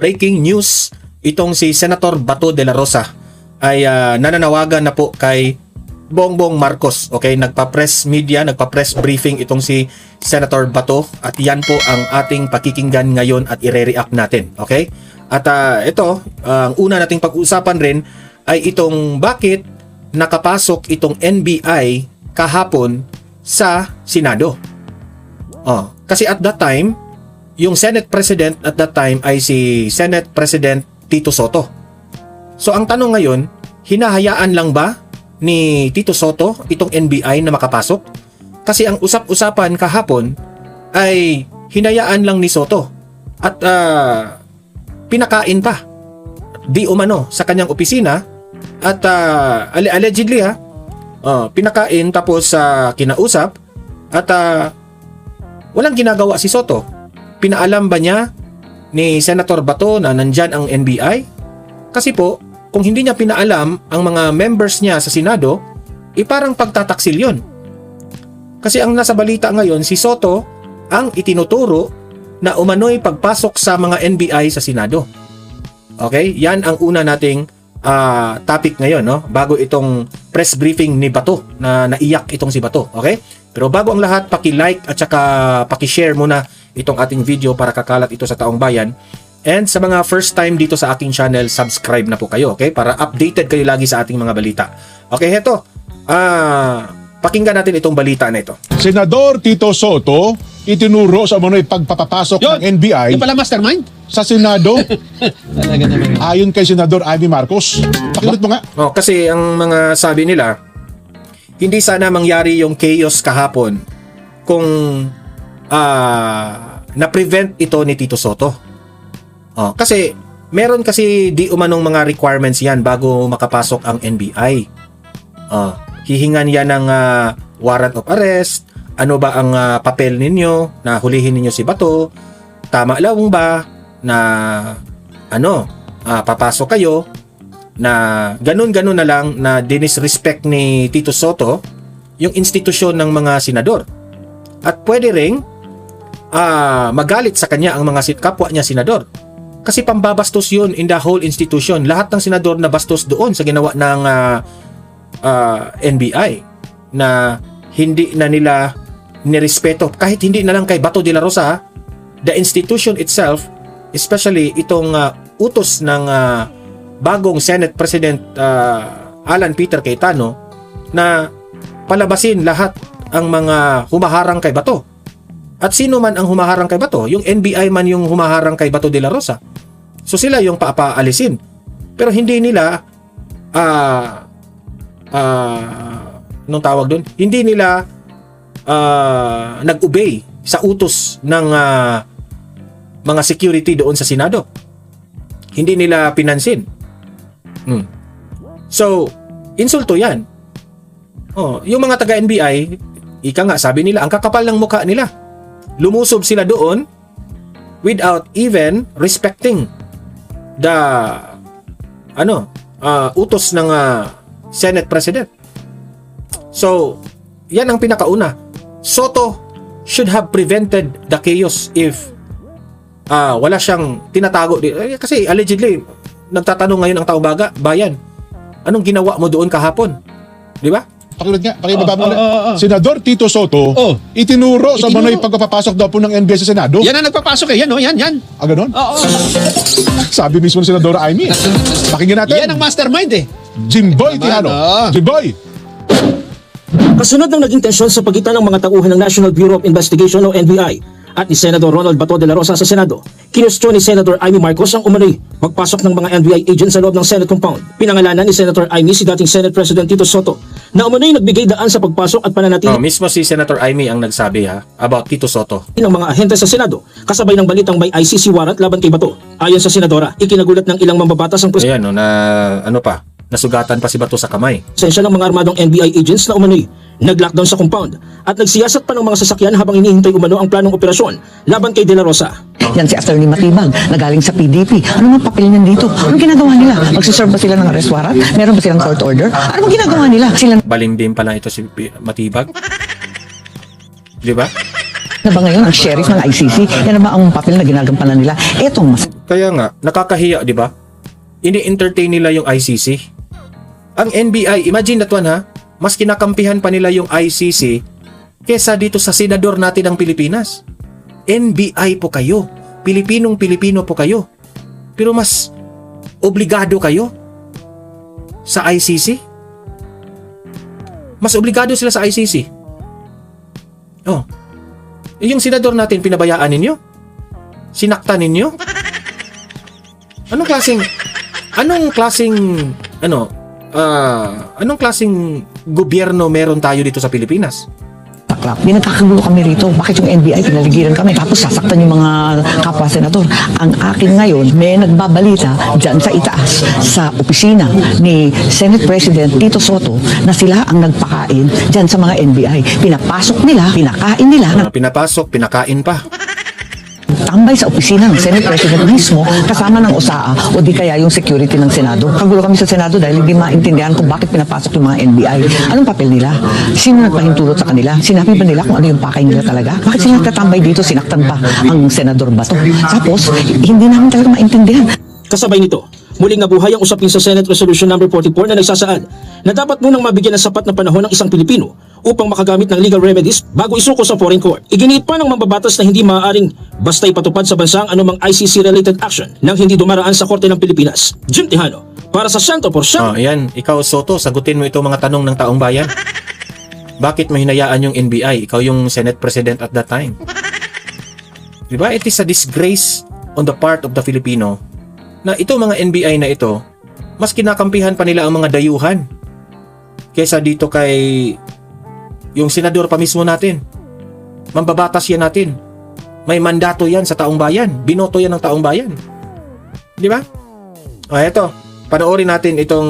breaking news, itong si Senator Bato de la Rosa ay nananawagan na po kay Bongbong Marcos. Okay, nagpa-press media, nagpa-press briefing itong si Senator Bato at yan po ang ating pakikinggan ngayon at i-react natin. Okay? At ito, ang una nating pag-uusapan rin ay itong bakit nakapasok itong NBI kahapon sa Senado. Kasi at that time, yung Senate President at that time ay si Senate President Tito Soto. So ang tanong ngayon, hinahayaan lang ba ni Tito Soto itong NBI na makapasok? Kasi ang usap-usapan kahapon ay hinayaan lang ni Soto at pinakain pa di umano sa kanyang opisina at allegedly pinakain tapos kinausap at walang ginagawa si Soto. Pinaalam ba niya ni Senator Bato na nandyan ang NBI? Kasi po, kung hindi niya pinaalam ang mga members niya sa Senado, parang pagtataksil yun. Kasi ang nasa balita ngayon, si Soto ang itinuturo na umano'y pagpasok sa mga NBI sa Senado. Okay? Yan ang una nating topic ngayon, no? Bago itong press briefing ni Bato na naiyak itong si Bato. Okay? Pero bago ang lahat, paki-like at saka paki-share muna itong ating video para kakalat ito sa taong bayan. And sa mga first time dito sa aking channel, subscribe na po kayo, okay? Para updated kayo lagi sa ating mga balita. Okay, heto. Pakinggan natin itong balita na ito. Senador Tito Soto itinuro sa umano'y pagpapapasok ng NBI yung pala mastermind sa Senado. Ayon kay Senador Amy Marcos. Pakilot mo nga. Kasi ang mga sabi nila, hindi sana mangyari yung chaos kahapon kung na-prevent ito ni Tito Soto. Kasi meron kasi di umanong mga requirements yan bago makapasok ang NBI. Hihingan yan ng warrant of arrest. Ano ba ang papel ninyo na hulihin ninyo si Bato? Tama lang ba na papasok kayo na ganun-ganun na lang na dinisrespect ni Tito Soto yung institusyon ng mga senador. At pwede ring magalit sa kanya ang mga kapwa niya senador. Kasi pambabastos yun in the whole institution. Lahat ng senador na bastos doon sa ginawa ng NBI na hindi na nila nirespeto. Kahit hindi na lang kay Bato de la Rosa, the institution itself, especially itong utos ng bagong Senate President Alan Peter Cayetano na palabasin lahat ang mga humaharang kay Bato. At sino man ang humaharang kay Bato? Yung NBI man yung humaharang kay Bato de la Rosa. So sila yung papaalisin. Pero hindi nila anong tawag doon? Hindi nila nag-obey sa utos ng mga security doon sa Senado. Hindi nila pinansin. So, insulto yan. Yung mga taga-NBI, ika nga, sabi nila, ang kakapal ng mukha nila. Lumusob sila doon without even respecting the utos ng Senate President. So, yan ang pinakauna. Soto should have prevented the chaos if wala siyang tinatago. Kasi allegedly, nagtatanong ngayon ang taong bayan, anong ginawa mo doon kahapon? Di ba? Pakilot nga, pakibaba mo na. Senador Tito Soto itinuro sa umano'y pagpapasok daw po ng NBI sa Senado. Yan ang nagpapasok yan. Ganon? Sabi mismo ni Senador Amy. Pakinggan natin. Yan ang mastermind Jimboy Tihano. Jimboy! Kasunod ng naging tensyon sa pagitan ng mga tauhan ng National Bureau of Investigation o NBI at ni Senador Ronald Bato de la Rosa sa Senado, kinustyon ni Senator Amy Marcos ang umano'y pagpasok ng mga NBI agents sa loob ng Senate compound. Pinangalanan ni Senator Amy si dating Senate President Tito Soto na umano'y nagbigay daan sa pagpasok at pananatili mismo si Senator Amy ang nagsabi about Tito Soto ng mga ahente sa Senado kasabay ng balitang may ICC warrant laban kay Bato. Ayon sa Senadora, ikinagulat ng ilang mambabatas ang ayan, nasugatan pa si Bato sa kamay. Presensya ng mga armadong NBI agents na umano'y nag-lockdown sa compound at nagsiyasat pa ng mga sasakyan habang hinihintay umano ang planong operasyon laban kay De La Rosa. Yan si Attorney Matibag na galing sa PDP. Ano mang papel niyan dito? Anong ginagawa nila? Magsiserve ba sila ng arrest warrant? Meron ba silang court order? Ano bang ginagawa nila? Baling din pala ito si Matibag. Di ba? Na ba ngayon ang sheriff ng ICC? Yan na ba ang papel na ginagampanan nila? Etong mas Kaya nga, nakakahiya, di ba? Ini-entertain nila yung ICC. Ang NBI, imagine that one ha, mas kinakampihan pa nila yung ICC kesa dito sa senador natin ng Pilipinas. NBI po kayo. Pilipinong-Pilipino po kayo. Pero mas obligado kayo sa ICC. Mas obligado sila sa ICC. Oh. Yung senador natin, pinabayaan ninyo? Sinaktan ninyo? Anong klaseng gobyerno meron tayo dito sa Pilipinas? taklap. Pinagkakagulo kami rito. Bakit yung NBI pinaligiran kami? Tapos sasaktan yung mga kapwa senador. Ang akin ngayon, may nagbabalita dyan sa itaas sa opisina ni Senate President Tito Soto na sila ang nagpakain dyan sa mga NBI. Pinapasok nila, pinakain nila, Pinapasok, pinakain pa. tambay sa opisina ng Senate President mismo kasama ng OSAA o di kaya yung security ng Senado. Kagulo kami sa Senado dahil hindi maintindihan kung bakit pinapasok yung mga NBI. Anong papel nila? Sino nagpahintulot sa kanila? Sinabi ba nila kung ano yung pakay nila talaga? Bakit sila nagtatambay dito? Sinaktan pa ang Senador Bato. Tapos, hindi namin talaga maintindihan. Kasabay nito, muling nabuhay ang usapin sa Senate Resolution No. 44 na nagsasaad na dapat munang mabigyan ng sapat na panahon ng isang Pilipino upang makagamit ng legal remedies bago isuko sa foreign court. Iginiit pa ng mambabatas na hindi maaaring basta ipatupad sa bansa ang anumang ICC-related action nang hindi dumaraan sa Korte ng Pilipinas. Jim Tejano, para sa 100%. Ayan, ikaw Soto, sagutin mo ito mga tanong ng taong bayan. Bakit mo hinayaan yung NBI? Ikaw yung Senate President at that time. Diba? It is a disgrace on the part of the Filipino na ito mga NBI na ito, mas kinakampihan pa nila ang mga dayuhan kesa dito kay yung senador pa mismo natin. Mambabatas yan natin. May mandato yan sa taong bayan. Binoto yan ng taong bayan. Di ba? O eto, panoorin natin itong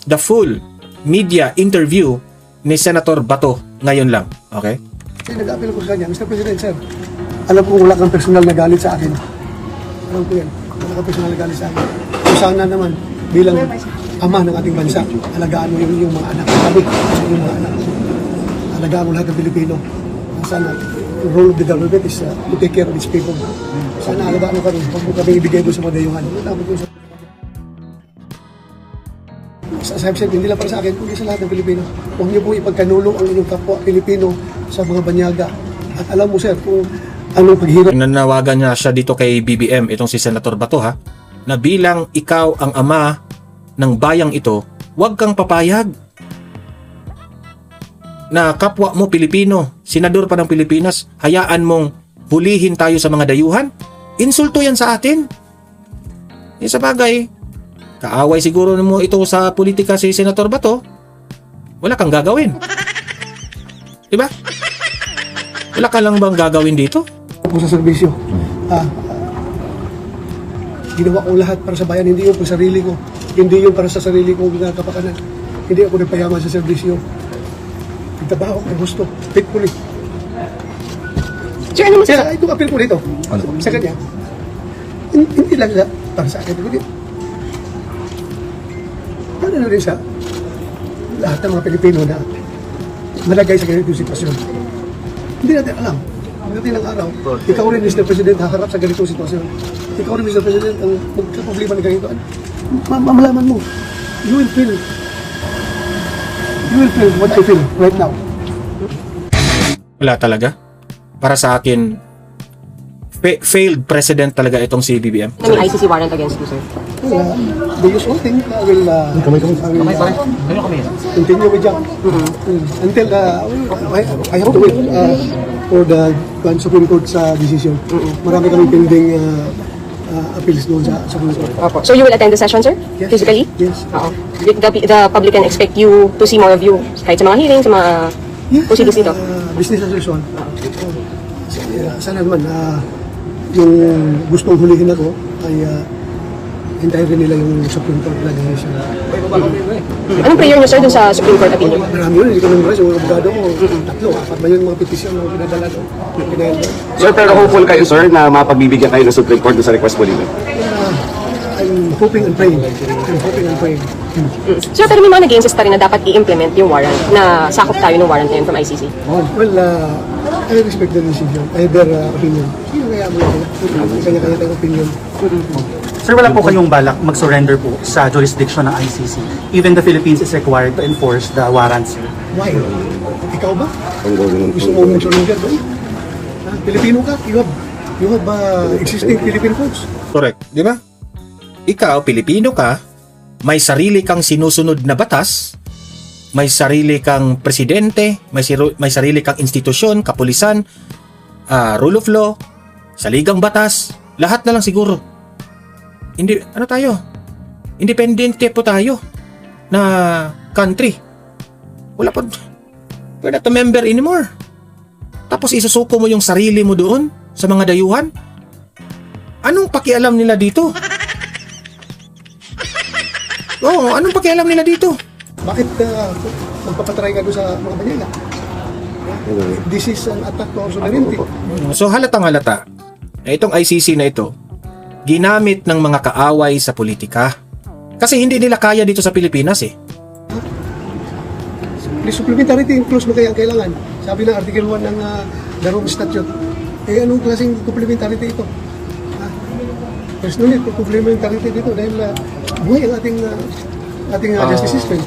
the full media interview ni Senator Bato ngayon lang. Okay? Nag-apel ko sa kanya, Mr. President, sir, alam ko wala kang personal na galit sa akin. Alam ko yan, wala kang personal na galit sa akin. So sana naman, bilang ama ng ating bansa, alagaan mo yung mga anak. Sabi, yung mga anak. Alagaan mo lahat ng Pilipino. Sana, the role of the government is to take care of its people. Sana alagaan mo kami, huwag mo kami ibigay doon sa mga dayuhan. As I've said, hindi lang para sa akin, kundi sa lahat ng Pilipino. Huwag niyo po ipagkanulong ang inyong kapwa Pilipino sa mga banyaga. At alam mo, sir, kung anong paghirap Nanawagan niya siya dito kay BBM, itong si Senator Bato ha, na bilang ikaw ang ama ng bayang ito, huwag kang papayag na kapwa mo Pilipino, senador pa ng Pilipinas, hayaan mong hulihin tayo sa mga dayuhan. Insulto yan sa atin. Sa bagay, kaaway siguro mo ito sa politika si Senator Bato, wala kang gagawin. Diba? Wala ka lang bang gagawin dito? po sa serbisyo. Ginawa ko lahat para sa bayan, hindi yun para sarili ko. Hindi yun para sa sarili ko kapakanan. Hindi ako nagpayaman sa serbisyo. Nagtrabaho ako ng gusto, faithfully. Sir, ano Kaya itong appeal ko dito, sa kanya, hindi lang siya para sa akin. Kundi, ano rin siya, lahat ng mga Pilipino na malagay sa ganitong sitwasyon. Hindi natin alam. Pagdating ng araw, ikaw rin, Mr. President, haharap sa ganitong sitwasyon. Ikaw rin, Mr. President, ang magkaproblema ng ganito. Mamalaman mo, you will feel what I feel right now. Wala talaga. Para sa akin, failed president talaga itong si BBM. May ICC warrant against you, sir. The usual thing, I will continue with job until I have to wait for the Supreme Court sa decision. Marami kaming pending appeals doon sa Supreme Court. So you will attend the session, sir? Yes. Physically? Yes. Oo. The public can expect you to see more of you kahit sa mga hearings, sa mga proceedings dito. Business as usual. Sana naman yung gustong hulihin ako ay hintayin rin nila yung Supreme Court na decision. Anong prayer niyo, sir, dun sa Supreme Court opinion? Marami yun, hindi ko memorize. Yung abogado ko, 3, 4 ba yung mga petisyon na pinadala ko. Sir, pero hopeful kayo, sir, na mapagbibigyan kayo ng Supreme Court sa request mo dito? I'm hoping and praying. I'm hoping and praying. Sir, pero may mga nag-insist pa rin na dapat i-implement yung warrant na sakop tayo ng warrant na yun from ICC. Well, I respect their decision, their opinion. Sino kaya mo sila? Kanya-kanya tayong opinion. Sir, wala po kayong balak mag-surrender po sa jurisdiction ng ICC. Even the Philippines is required to enforce the warrants. Why? Ikaw ba? Gusto mo mag-surrender doon? Pilipino ka? You have existing Philippine codes. Correct, di ba? Ikaw, Pilipino ka, may sarili kang sinusunod na batas, may sarili kang presidente, may sarili kang institusyon, kapulisan, rule of law, saligang batas, lahat na lang siguro. Hindi, ano tayo? Independente po tayo na country. Wala po, we're not a member anymore. Tapos isusuko mo yung sarili mo doon sa mga dayuhan? Anong pakialam nila dito? Oo, anong pakialam nila dito? Bakit magpapatry ka doon sa mga Banyala? This is an attack to our sovereignty. So halatang halata, itong ICC na ito, ginamit ng mga kaaway sa politika. Kasi hindi nila kaya dito sa Pilipinas eh. Supplementarity clause mo kaya ang kailangan. Sabi ng Article 1 ng the Rome Statute. Eh anong klaseng complementarity ito? There's no need for complementarity dito dahil buhay ang ating justice system.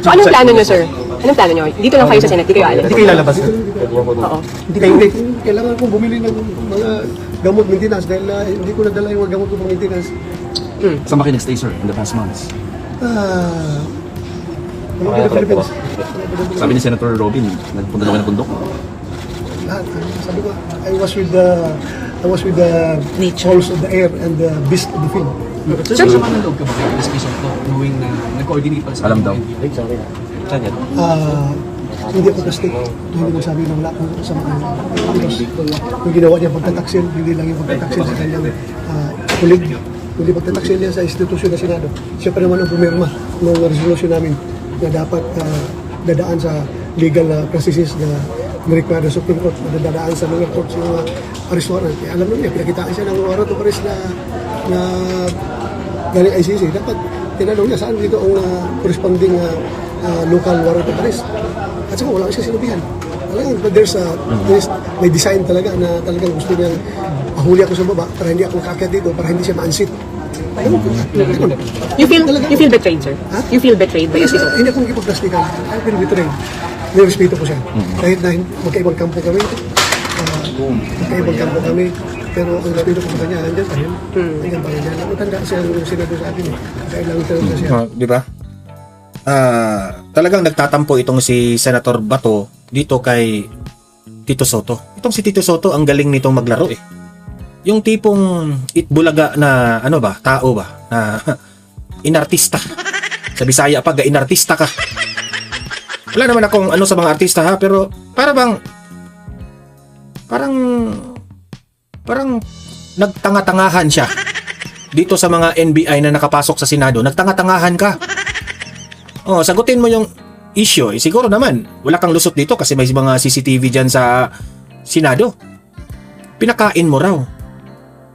So anong plano nyo, sir? Anong plano nyo? Dito lang kayo sa Senate, di kayo alam. Hindi kayo lalabas, sir. Oo. Hindi. Kailangan kong bumili ng mga gamot maintenance dahil hindi ko nadala yung mga gamot ko pang maintenance. Saan ba kayo nag-stay, sir, in the past months? Philippines. Sabi ni Senator Robin, nagpunta daw kayo ng bundok. Lahat. Sabi ko, I was with the halls of the air and the beast of the field. Sir, sa mga loob ka ba kayo discussion to, knowing na nag-coordinate pa sa alam daw. Hindi ako plastic. Hindi mo sabi na wala akong kasamaan. Yung ginawa niya pagtataksil, hindi lang yung pagtataksil sa kanyang kulig. Kundi pagtataksil niya sa institusyon na Senado. Siya pa naman ang pumirma ng resolution namin na dapat dadaan sa legal processes na required ng Supreme Court, na dadaan sa lower courts yung arrest warrant. Kaya alam naman niya, pinakitaan siya ng warrant of arrest na galing ICC. Dapat tinanong niya saan dito ang corresponding local warrant of arrest. At saka wala siya sinabihan. May design talaga na talagang gusto niya mahuli ako sa baba para hindi ako makaakyat dito, para hindi siya ma-unseat. You feel betrayed, sir? Ha? You feel betrayed by SC? Hindi ako makipagplastikan. I've been betrayed. Nirespeto ko siya. Kahit na magkaibang kampo kami, pero ang respeto ko sa kanya, andyan pa yun. Andyan pa yun. Matanda siya yung senado sa akin. Kailangan talaga siya. Di ba? Talagang nagtatampo itong si Senator Bato dito kay Tito Soto. Itong si Tito Soto, ang galing nitong maglaro eh. Yung tipong itbulaga na tao ba na inartista. Sa Bisaya pa, inartista ka. Wala naman akong sa mga artista ha, pero parang nagtanga-tangahan siya. Dito sa mga NBI na nakapasok sa Senado, nagtanga-tangahan ka. Sagutin mo yung issue. Siguro naman, wala kang lusot dito kasi may mga CCTV dyan sa Senado. Pinakain mo raw.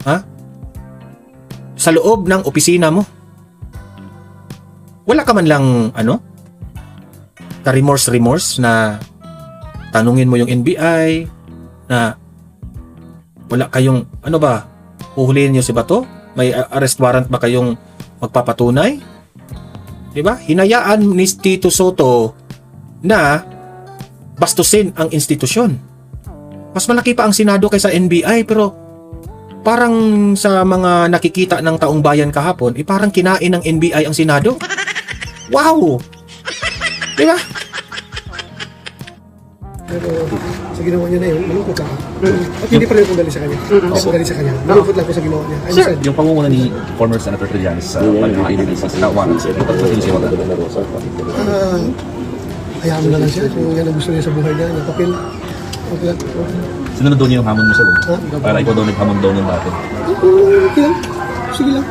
Ha? Sa loob ng opisina mo. Wala ka man lang, ka-remorse na tanungin mo yung NBI na wala kayong, uhulihin nyo si Bato? May arrest warrant ba kayong magpapatunay? Diba? Hinayaan ni Tito Soto na bastusin ang institusyon. Mas malaki pa ang Senado kaysa NBI, pero parang sa mga nakikita ng taong bayan kahapon, parang kinain ng NBI ang Senado. Wow! Diba? Pero sa ginawa niya na yun, malungkot ako. At hindi pa rin ako galing sa kanya. Ako galing sa kanya. Malungkot lang ako sa ginawa niya. I'm sad. Yung pangunguna ni former Senator Trillanes sa pag-ICC na warrants, ito pa sa siya wala. Hayaan mo na lang siya. Kung yan ang gusto niya sa buhay niya, na papel. Okay lang. Sinunod daw niya yung hamon mo sa loob. Para ikaw daw naghamon daw ng dati. Okay lang. Sige lang.